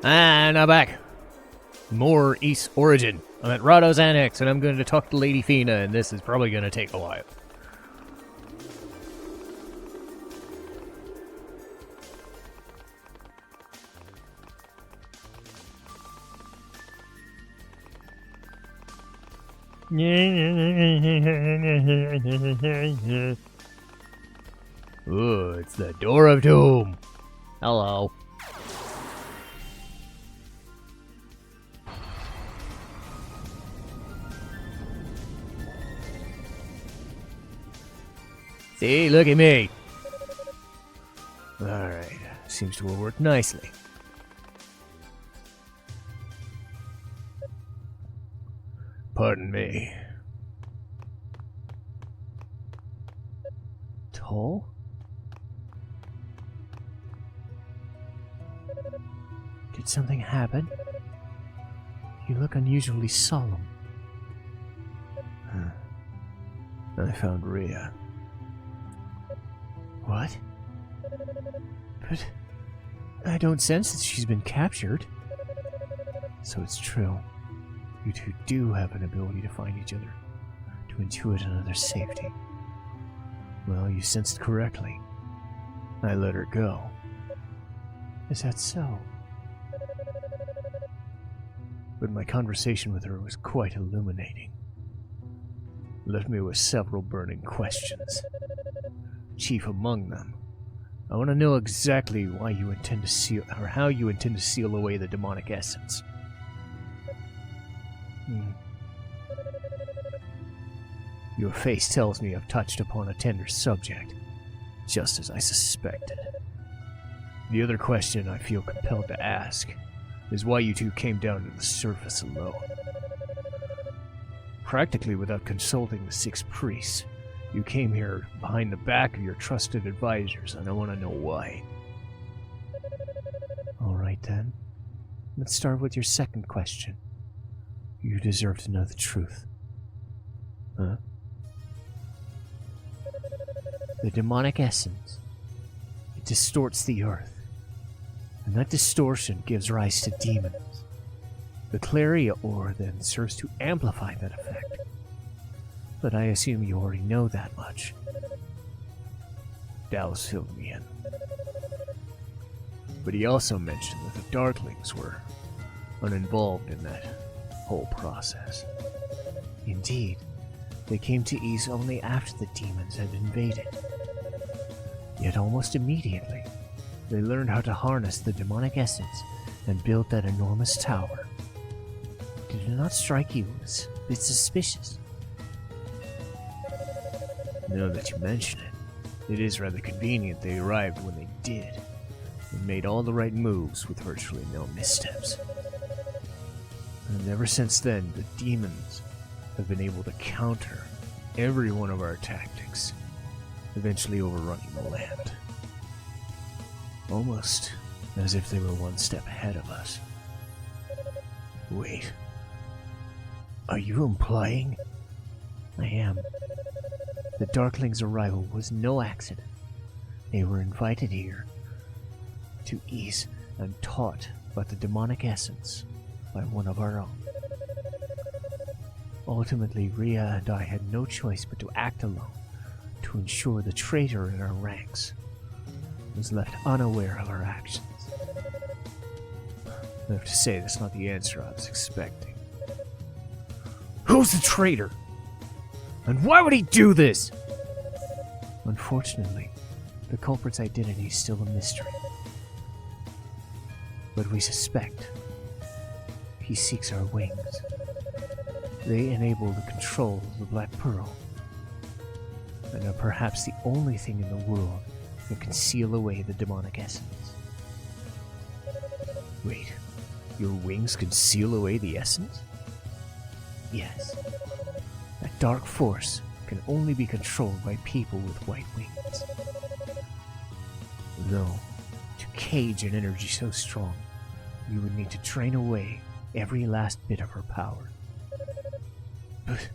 And I'm back. More East Origin. I'm at Rado's Annex, and I'm going to talk to Lady Feena, and this is probably going to take a while. Ooh, it's the Door of Doom. Hello. See, look at me. Alright, seems to have worked nicely. Pardon me. Toal? Did something happen? You look unusually solemn. I found Rhea. What? But I don't sense that she's been captured. So it's true. You two do have an ability to find each other, to intuit another's safety. Well, you sensed correctly. I let her go. Is that so? But my conversation with her was quite illuminating. Left me with several burning questions. Chief among them, I want to know exactly why you intend to seal, or how you intend to seal away the demonic essence. Your face tells me I've touched upon a tender subject, just as I suspected. The other question I feel compelled to ask is why you two came down to the surface alone. Practically without consulting the 6 priests, you came here behind the back of your trusted advisors, and I want to know why. Alright then, let's start with your second question. You deserve to know the truth. Huh? The demonic essence, it distorts the earth, and that distortion gives rise to demons. The Claria ore then serves to amplify that effect. But I assume you already know that much. Dallas filled me in. But he also mentioned that the Darklings were uninvolved in that whole process. Indeed, they came to East only after the demons had invaded. Yet almost immediately, they learned how to harness the demonic essence and built that enormous tower. Did it not strike you as a bit suspicious? Now that you mention it, it is rather convenient they arrived when they did, and made all the right moves with virtually no missteps. And ever since then, the demons have been able to counter every one of our tactics, eventually overrunning the land. Almost as if they were one step ahead of us. Wait. Are you implying? I am. The Darklings' arrival was no accident. They were invited here to East and taught about the demonic essence by one of our own. Ultimately, Rhea and I had no choice but to act alone to ensure the traitor in our ranks was left unaware of our actions. I have to say, that's not the answer I was expecting. Who's the traitor? And why would he do this? Unfortunately, the culprit's identity is still a mystery. But we suspect he seeks our wings. They enable the control of the Black Pearl, and are perhaps the only thing in the world that can seal away the demonic essence. Wait, your wings can seal away the essence? Yes. That dark force can only be controlled by people with white wings. Though, to cage an energy so strong, you would need to drain away every last bit of her power. But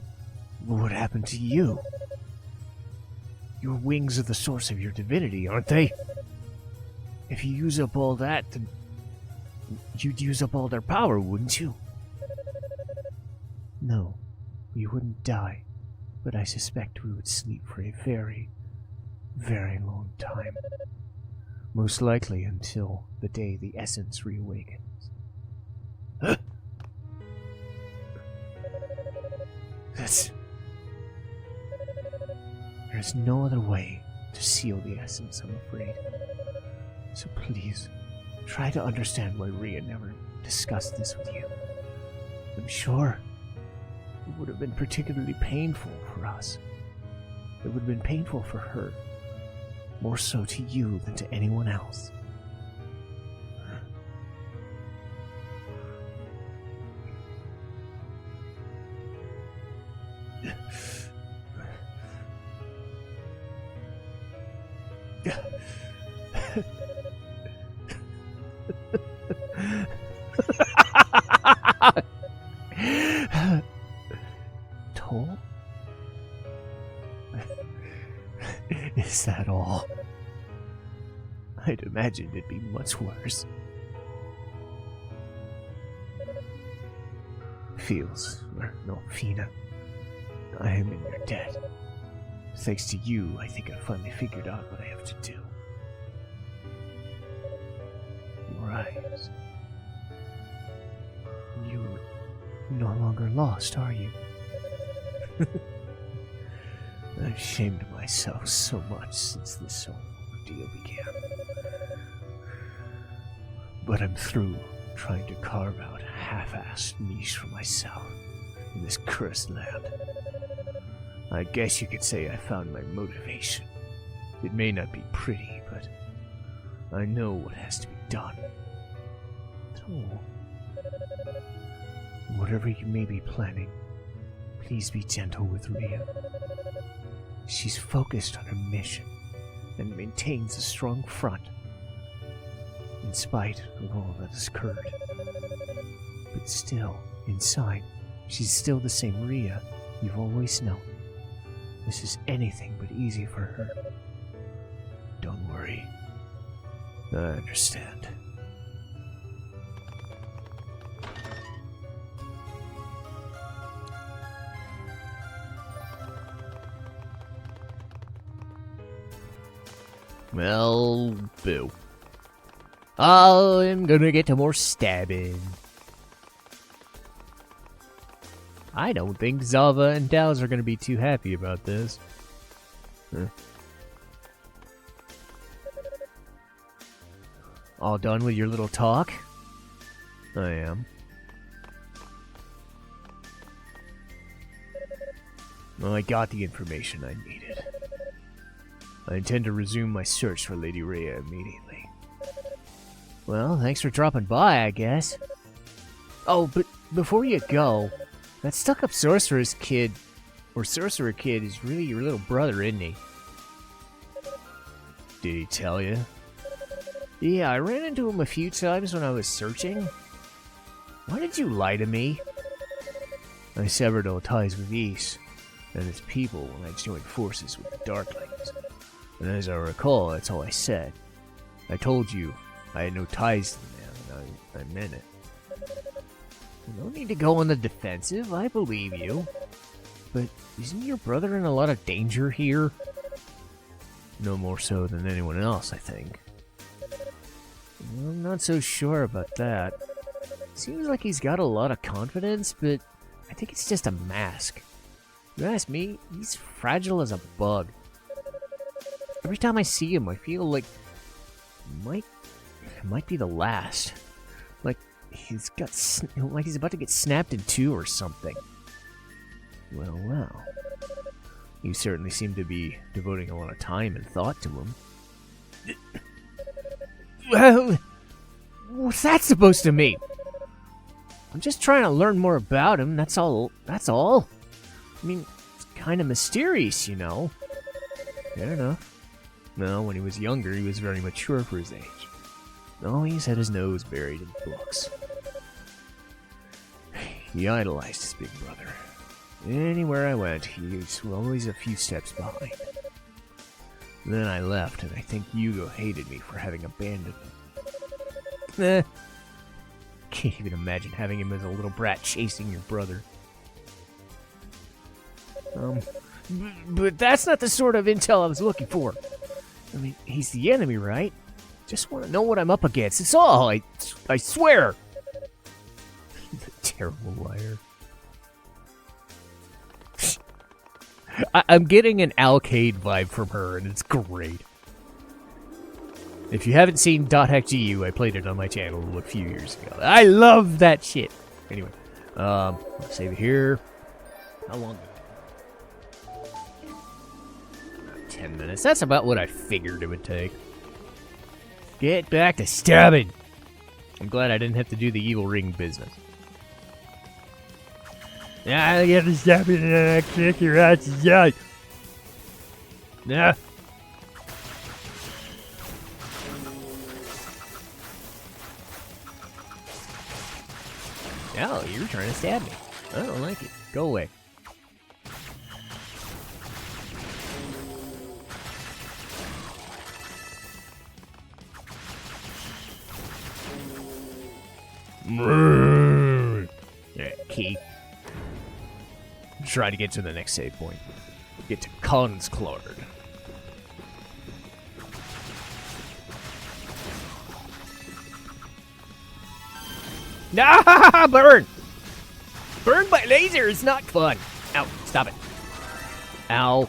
what happened to you? Your wings are the source of your divinity, aren't they? If you use up all that, then you'd use up all their power, wouldn't you? No, we wouldn't die, but I suspect we would sleep for a very, very long time. Most likely until the day the essence reawakens. There's no other way to seal the essence, I'm afraid. So please, try to understand why Rhea never discussed this with you. I'm sure it would have been particularly painful for us. It would have been painful for her. More so to you than to anyone else. Toal? Is that all? I'd imagined it'd be much worse. Feena, I am in your debt. Thanks to you, I think I finally figured out what I have to do. Your eyes. You're no longer lost, are you? I've shamed myself so much since this whole ordeal began. But I'm through trying to carve out a half-assed niche for myself in this cursed land. I guess you could say I found my motivation. It may not be pretty, but I know what has to be done. Oh. Whatever you may be planning, please be gentle with Rhea. She's focused on her mission and maintains a strong front, in spite of all that has occurred. But still, inside, she's still the same Rhea you've always known. This is anything but easy for her. Don't worry. I understand. Well, boo. I'm gonna get to more stabbing. I don't think Zava and Dow's are gonna be too happy about this. Huh. All done with your little talk? I am. Well, I got the information I needed. I intend to resume my search for Lady Rhea immediately. Well, thanks for dropping by, I guess. Oh, but before you go, that stuck-up sorcerer kid is really your little brother, isn't he? Did he tell you? Yeah, I ran into him a few times when I was searching. Why did you lie to me? I severed all ties with Ys and his people when I joined forces with the Darklings. And as I recall, that's all I said. I told you I had no ties to the man, and I meant it. No need to go on the defensive, I believe you. But isn't your brother in a lot of danger here? No more so than anyone else, I think. I'm not so sure about that. Seems like he's got a lot of confidence, but I think it's just a mask. If you ask me, he's fragile as a bug. Every time I see him, I feel like it might be the last. Like he's about to get snapped in two or something. Well, well. You certainly seem to be devoting a lot of time and thought to him. Well, what's that supposed to mean? I'm just trying to learn more about him, that's all. That's all. I mean, it's kind of mysterious, you know. Fair enough. Well, when he was younger, he was very mature for his age. Always had his nose buried in books. He idolized his big brother. Anywhere I went, he was always a few steps behind. Then I left, and I think Yugo hated me for having abandoned him. Can't even imagine having him as a little brat chasing your brother. But that's not the sort of intel I was looking for. I mean, he's the enemy, right? Just want to know what I'm up against. It's all. I swear. The terrible liar. I'm getting an Alcade vibe from her, and it's great. If you haven't seen .hackgu, I played it on my channel a few years ago. I love that shit. Anyway, let's save it here. How long? 10 minutes. That's about what I figured it would take. Get back to stabbing. I'm glad I didn't have to do the evil ring business. Yeah, I get to stab it and then I kick your ass. Yeah. Yeah. Oh, you're trying to stab me. I don't like it. Go away. Yeah, key. Try to get to the next save point. Get to Consclard. Ah, burn! Burn by laser is not fun. Ow, stop it. Ow.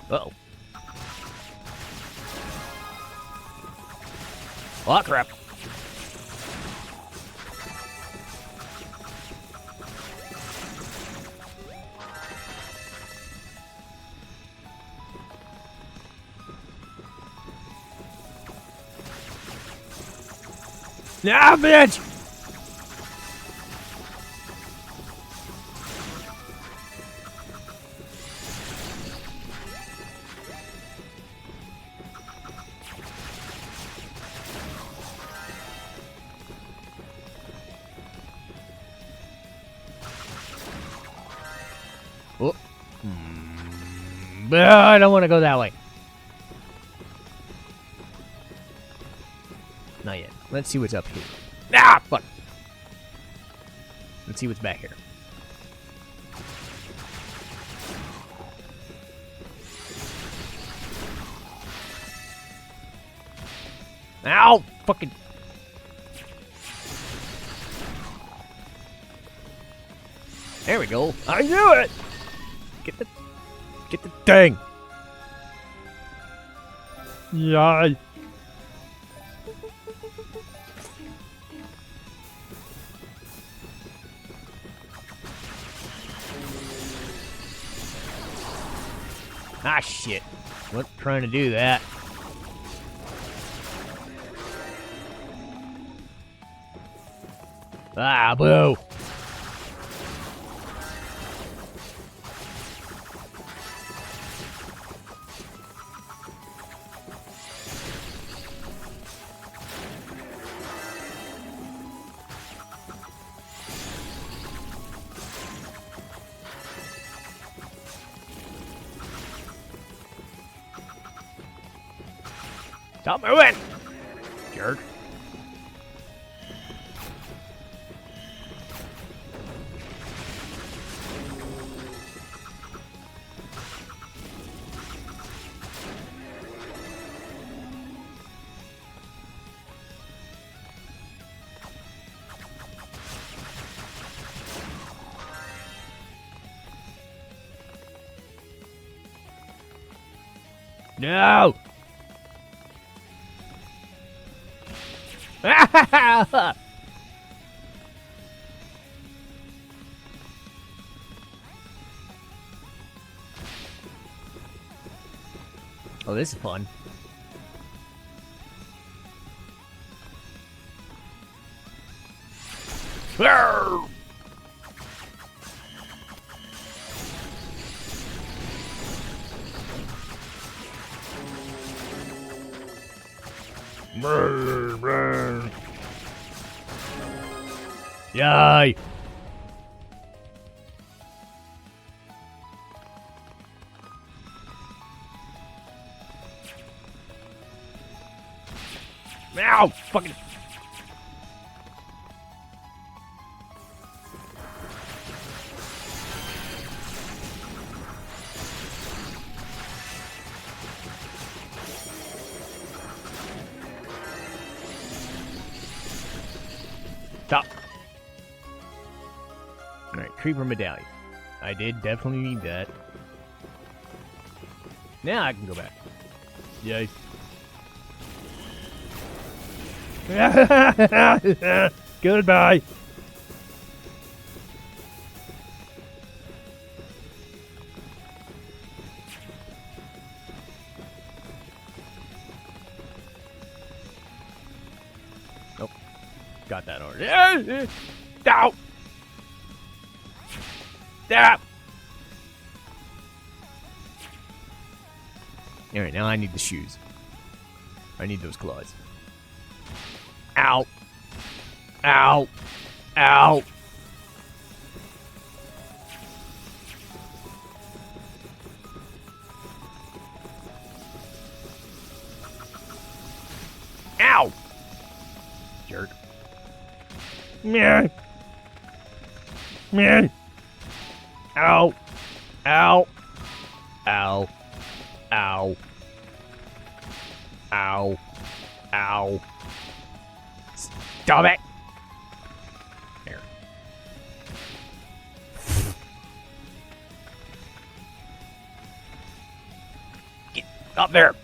Uh-oh. Oh, crap. Ah, bitch! Oh. I don't want to go that way. Not yet. Let's see what's up here. Ah, fuck. Let's see what's back here. Ow! Fucking. There we go. I knew it! Get the thing! Yeah. Ah, shit. Wasn't trying to do that. Ah, boo. Stop moving! Jerk. No! Oh, this is fun. Yay! Ow! Fucking. Stop. Alright, creeper medallion. I did definitely need that. Now I can go back. Yay. Goodbye. Nope. Got that already. Ow! Stop! Alright, now I need the shoes. I need those claws. Ow! Ow! Ow! Ow! Jerk. Meh! Meh! Ow! Ow! Ow! Ow! Ow! Ow! Stop it! There. Get up there!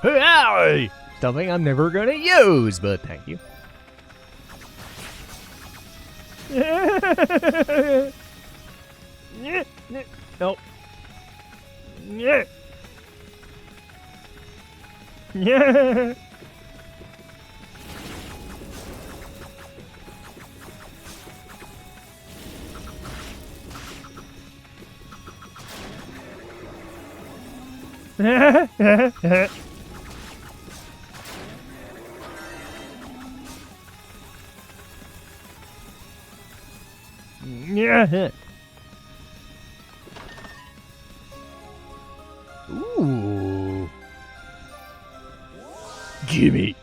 Hey! Something I'm never gonna use, but thank you. Nope. Yeah. Yeah. Yeah. Ooh. Gimme.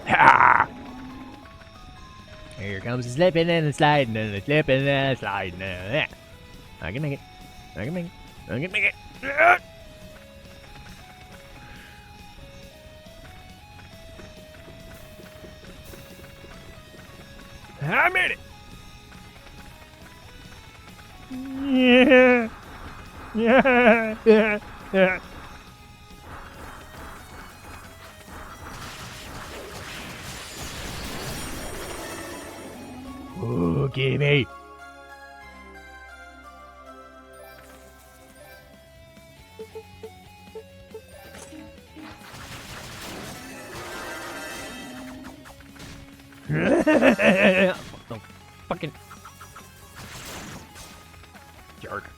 Ha! Here comes the slipping and the sliding and the slipping and the sliding. I can make it. I can make it. I can make it. I made it. Yeah. Yeah. Yeah. Yeah. Ooh, gimme. The fucking jerk.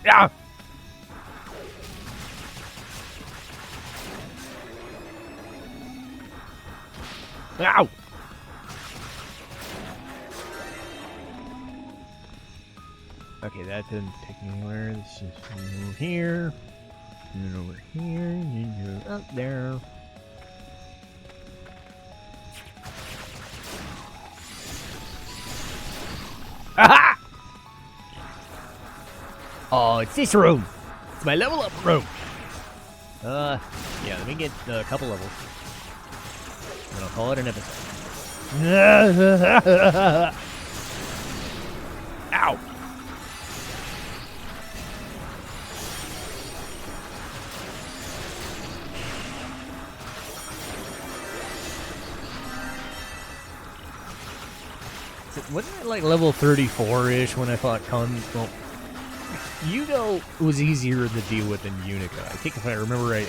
Yeah. Ow. Okay, that didn't take me anywhere. It's just over here, and then over here, and then up there. Aha! Oh, it's this room. It's my level up room. Yeah, let me get a couple levels. And I'll call it an episode. Ow! Wasn't it like level 34-ish when I fought Well, Yugo was easier to deal with than Unica. I think if I remember right,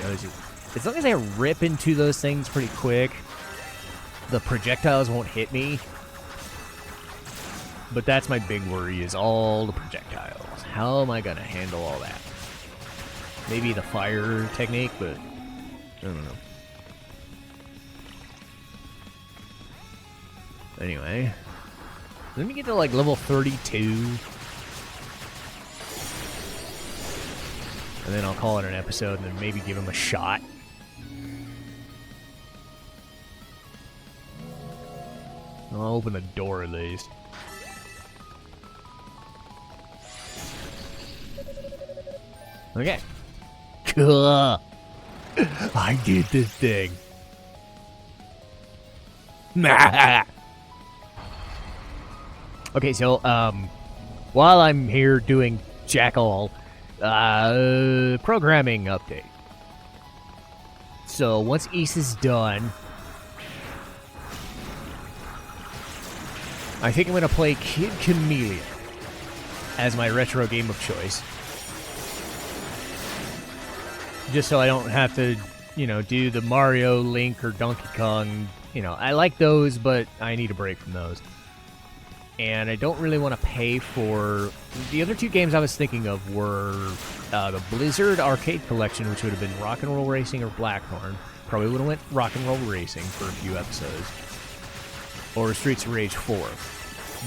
as long as I rip into those things pretty quick, the projectiles won't hit me. But that's my big worry, is all the projectiles. How am I going to handle all that? Maybe the fire technique, but I don't know. Anyway, let me get to like level 32. And then I'll call it an episode and then maybe give him a shot. I'll open the door at least. Okay. Cool. I did this thing. Okay, so, while I'm here doing jack-all, programming update. So, once East is done, I think I'm going to play Kid Chameleon as my retro game of choice. Just so I don't have to, you know, do the Mario, Link, or Donkey Kong. You know, I like those, but I need a break from those. And I don't really want to pay for... The other two games I was thinking of were the Blizzard Arcade Collection, which would have been Rock and Roll Racing or Blackthorn. Probably would have went Rock and Roll Racing for a few episodes. Or Streets of Rage 4.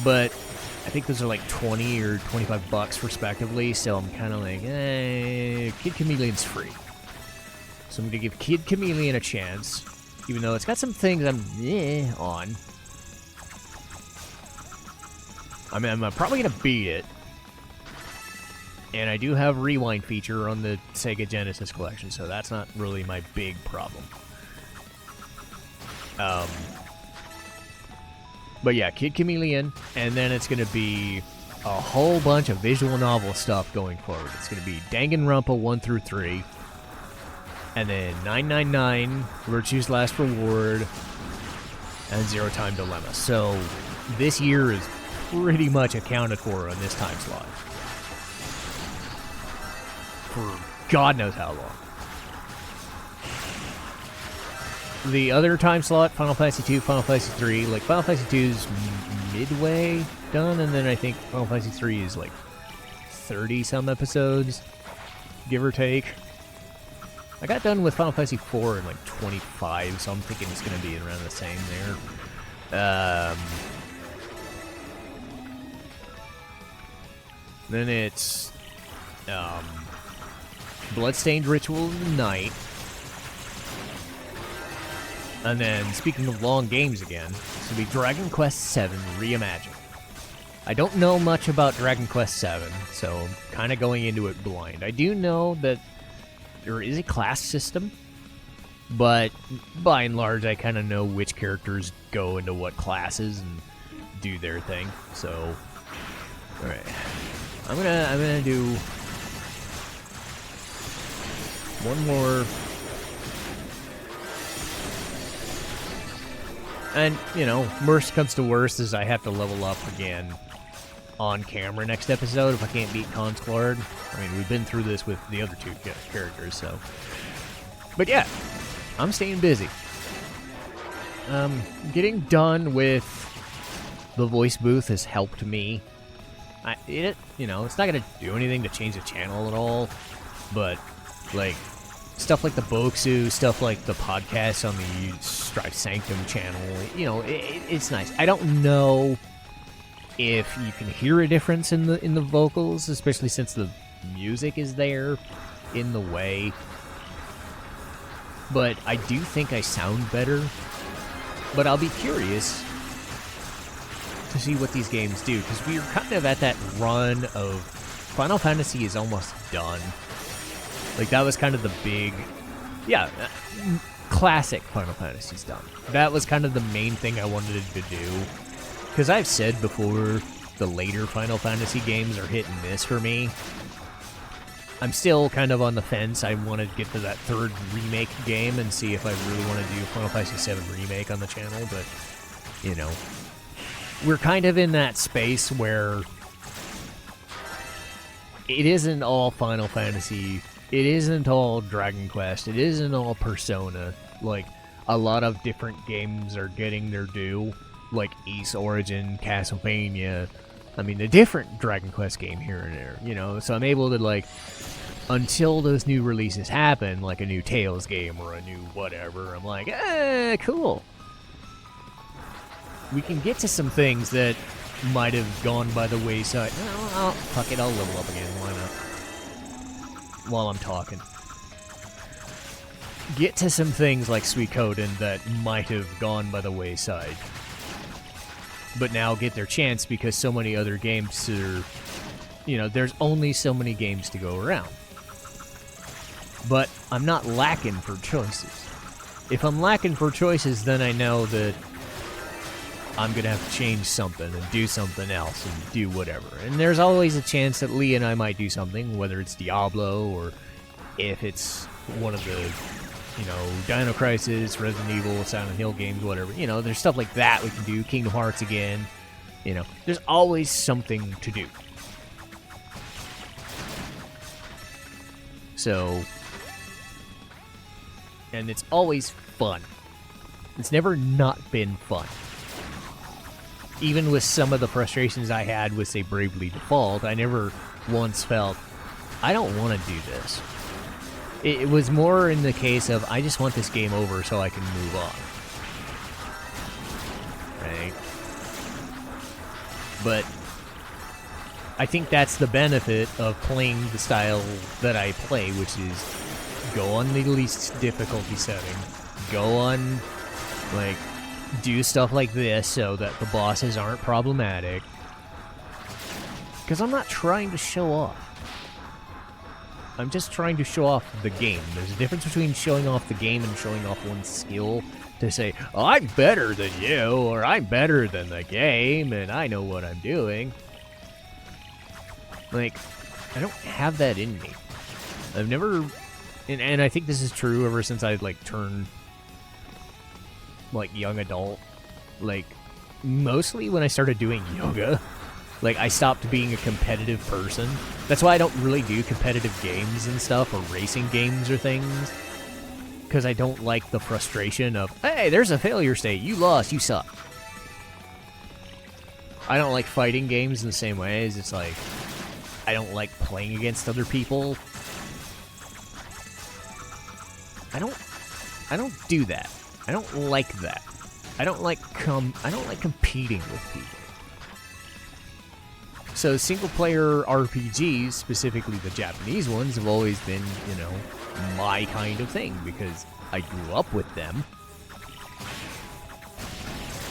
But I think those are like 20 or 25 bucks respectively, so I'm kind of like, Kid Chameleon's free. So I'm going to give Kid Chameleon a chance, even though it's got some things I'm on. I mean, I'm probably going to beat it. And I do have rewind feature on the Sega Genesis collection, so that's not really my big problem. But yeah, Kid Chameleon, and then it's going to be a whole bunch of visual novel stuff going forward. It's going to be Danganronpa 1 through 3, and then 999, Virtue's Last Reward, and Zero Time Dilemma. So this year is pretty much accounted for on this time slot. For God knows how long. The other time slot, Final Fantasy 2, Final Fantasy 3, like Final Fantasy 2 is midway done, and then I think Final Fantasy 3 is like 30-some episodes, give or take. I got done with Final Fantasy 4 in like 25, so I'm thinking it's going to be around the same there. Then it's Bloodstained Ritual of the Night. And then, speaking of long games again, it's going to be Dragon Quest VII Reimagined. I don't know much about Dragon Quest VII, so I'm kind of going into it blind. I do know that there is a class system, but by and large, I kind of know which characters go into what classes and do their thing. So, all right, I'm gonna do one more. And, you know, worst comes to worst is I have to level up again on camera next episode if I can't beat Consclord. I mean, we've been through this with the other two characters, so. But yeah, I'm staying busy. Getting done with the voice booth has helped me. You know, it's not going to do anything to change the channel at all, but, like, stuff like the Boxu, stuff like the podcast on the Strife Sanctum channel, you know, it's nice. I don't know if you can hear a difference in the vocals, especially since the music is there in the way. But I do think I sound better. But I'll be curious to see what these games do, because we're kind of at that run of Final Fantasy is almost done. Like, that was kind of the big... Yeah, classic Final Fantasy's done. That was kind of the main thing I wanted to do. Because I've said before, the later Final Fantasy games are hit and miss for me. I'm still kind of on the fence. I want to get to that third remake game and see if I really want to do Final Fantasy VII Remake on the channel. But, you know, we're kind of in that space where it isn't all Final Fantasy it isn't all Dragon Quest. It isn't all Persona. Like, a lot of different games are getting their due. Like Ace Origin, Castlevania. I mean, a different Dragon Quest game here and there, you know? So I'm able to, like, until those new releases happen, like a new Tales game or a new whatever, I'm like, cool. We can get to some things that might have gone by the wayside. Fuck it, I'll level up again, why not? While I'm talking. Get to some things like Suikoden that might have gone by the wayside. But now get their chance because so many other games are... You know, there's only so many games to go around. But I'm not lacking for choices. If I'm lacking for choices, then I know that I'm going to have to change something and do something else and do whatever. And there's always a chance that Lee and I might do something, whether it's Diablo or if it's one of the, you know, Dino Crisis, Resident Evil, Silent Hill games, whatever. You know, there's stuff like that we can do. Kingdom Hearts again. You know, there's always something to do. So, and it's always fun. It's never not been fun. Even with some of the frustrations I had with, say, Bravely Default, I never once felt, I don't want to do this. It was more in the case of, I just want this game over so I can move on. Right? But I think that's the benefit of playing the style that I play, which is go on the least difficulty setting, go on, like, do stuff like this so that the bosses aren't problematic. Because I'm not trying to show off. I'm just trying to show off the game. There's a difference between showing off the game and showing off one's skill to say, oh, I'm better than you, or I'm better than the game, and I know what I'm doing. Like, I don't have that in me. I've never... And I think this is true ever since I, like, turned, like, young adult. Like, mostly when I started doing yoga, like, I stopped being a competitive person. That's why I don't really do competitive games and stuff, or racing games or things. Because I don't like the frustration of, hey, there's a failure state, you lost, you suck. I don't like fighting games in the same way as it's like, I don't like playing against other people. I don't do that. I don't like that. I don't like competing with people. So single-player RPGs, specifically the Japanese ones, have always been, you know, my kind of thing, because I grew up with them.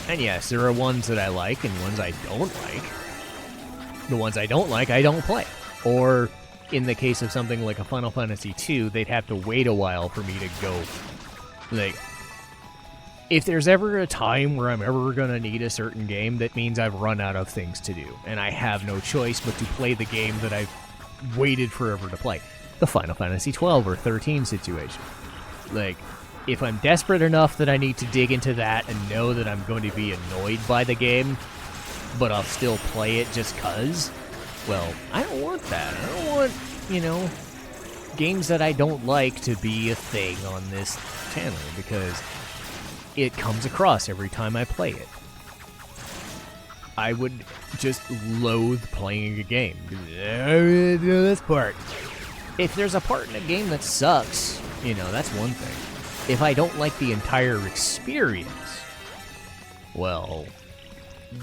And yes, there are ones that I like and ones I don't like. The ones I don't like, I don't play. Or, in the case of something like a Final Fantasy II, they'd have to wait a while for me to go. Like, if there's ever a time where I'm ever going to need a certain game, that means I've run out of things to do, and I have no choice but to play the game that I've waited forever to play. The Final Fantasy 12 or 13 situation. Like, if I'm desperate enough that I need to dig into that and know that I'm going to be annoyed by the game, but I'll still play it just 'cause, well, I don't want that. I don't want, you know, games that I don't like to be a thing on this channel, because it comes across every time I play it. I would just loathe playing a game. This part. If there's a part in a game that sucks, you know, that's one thing. If I don't like the entire experience, well,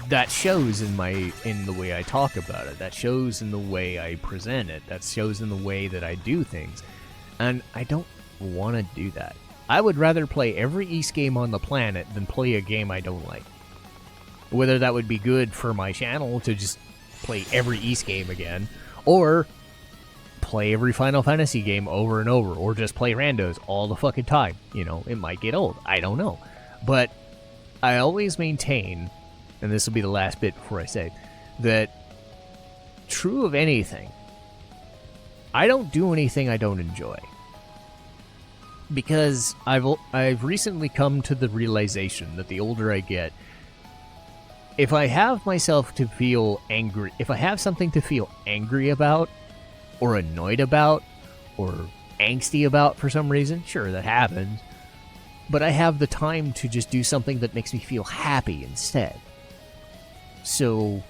that shows in the way I talk about it. That shows in the way I present it. That shows in the way that I do things. And I don't want to do that. I would rather play every Ys game on the planet than play a game I don't like. Whether that would be good for my channel to just play every Ys game again, or play every Final Fantasy game over and over, or just play randos all the fucking time. You know, it might get old. I don't know. But I always maintain, and this will be the last bit before I say, that true of anything, I don't do anything I don't enjoy. Because I've recently come to the realization that the older I get, if I have myself to feel angry, if I have something to feel angry about, or annoyed about, or angsty about for some reason. Sure, that happens. But I have the time to just do something that makes me feel happy instead. So,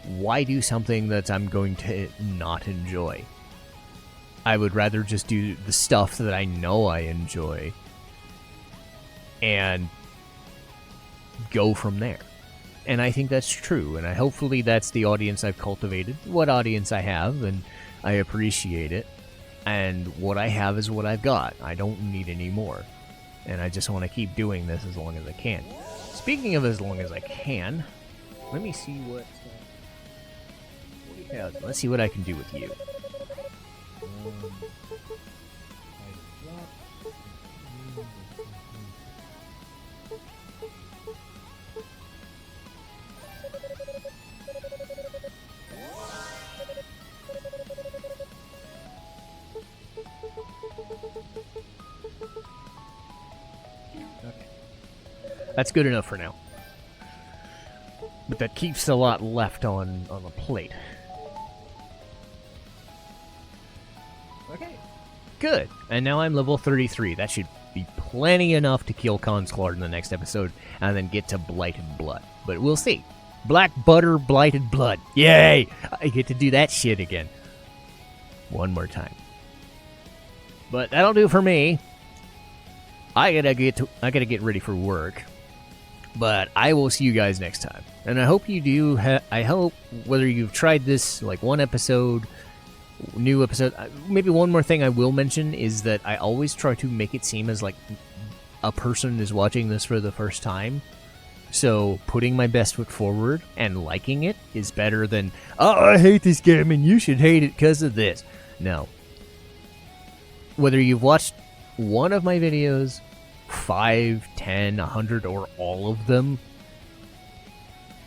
why do something that I'm going to not enjoy? I would rather just do the stuff that I know I enjoy and go from there. And I think that's true, and hopefully that's the audience I've cultivated, what audience I have, and I appreciate it. And what I have is what I've got. I don't need any more. And I just want to keep doing this as long as I can. Speaking of as long as I can, let me see what do you have? Let's see what I can do with you. That's good enough for now. But that keeps a lot left on the plate. Okay. Good. And now I'm level 33. That should be plenty enough to kill Consclard in the next episode, and then get to Blighted Blood. But we'll see. Black Butter Blighted Blood. Yay! I get to do that shit again. One more time. But that'll do for me. I gotta get ready for work. But I will see you guys next time. And I hope you do, I hope, whether you've tried this, like one episode, new episode, maybe one more thing I will mention is that I always try to make it seem as like a person is watching this for the first time. So putting my best foot forward and liking it is better than, oh, I hate this game and you should hate it because of this. No. Whether you've watched one of my videos, 5, 10, 100, or all of them,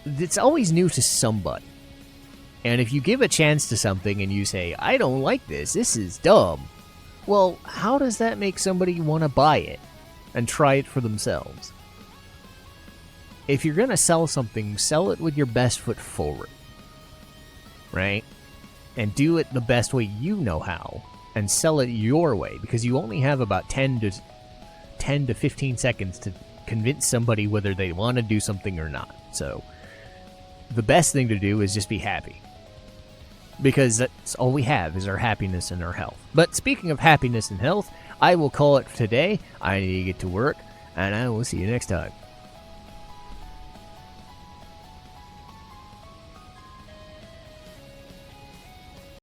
it's always new to somebody. And if you give a chance to something and you say, I don't like this is dumb, well, how does that make somebody want to buy it and try it for themselves? If you're going to sell something, sell it with your best foot forward, right? And do it the best way you know how, and sell it your way, because you only have about 10 to 15 seconds to convince somebody whether they want to do something or not. So the best thing to do is just be happy, because that's all we have is our happiness and our health. But speaking of happiness and health, I will call it for today. I need to get to work, and I will see you next time.